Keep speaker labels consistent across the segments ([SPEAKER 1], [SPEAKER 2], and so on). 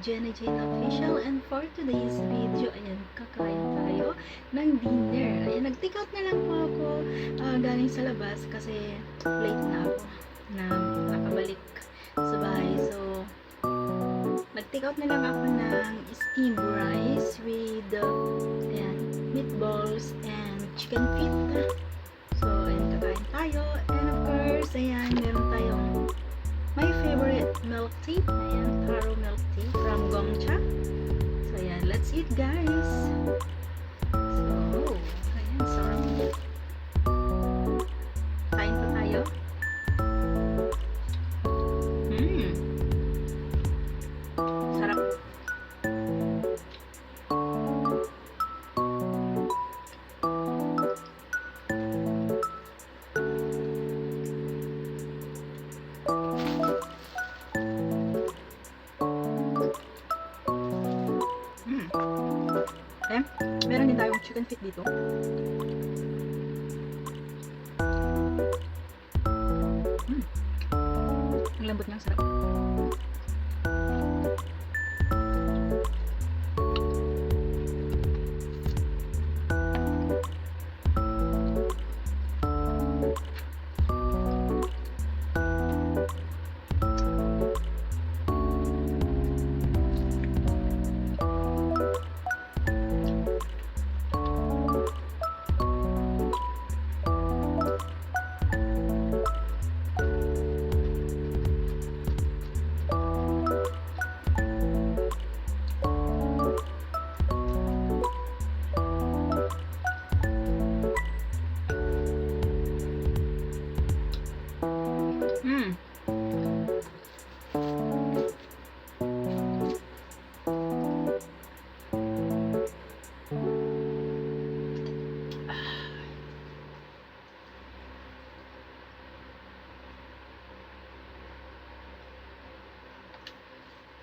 [SPEAKER 1] Jenny Jane Official, and for today's video, ayan, kakain tayo ng dinner. Ayan, nag-take out na lang po ako galing sa labas kasi late na ako na nakabalik sa bahay. So, nag-take out na lang ako ng steamed rice with ayan, meatballs and chicken feet. So, ayan, kakain tayo. And of course, ayan, meron tayong my favorite milk tea. Ayan, taro milk tea from Gongcha. So, ayan, let's eat, guys. So, ayan, sarap. Kain pa tayo. Sarap. Ayan, meron din tayong chicken feet dito. Ang lambot niyang sarap.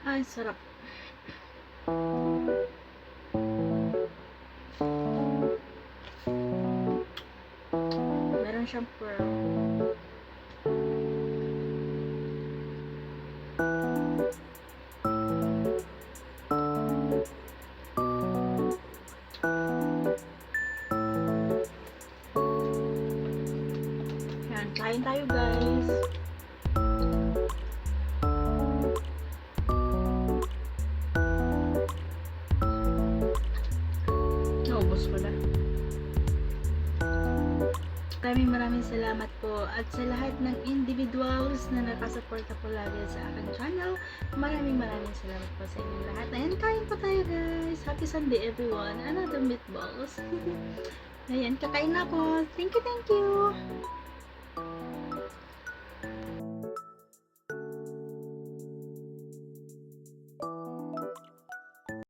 [SPEAKER 1] Ay, sarap. Meron siyang pearl. Yan, kain tayo, guys. Naubos ko na. Maraming salamat po at sa lahat ng individuals na nakasuporta po lagi sa aking channel. Maraming salamat po sa inyo lahat. Ayan, kain po tayo, guys. Happy Sunday, everyone. Another meatballs. Ayan, kakain na ako. Thank you.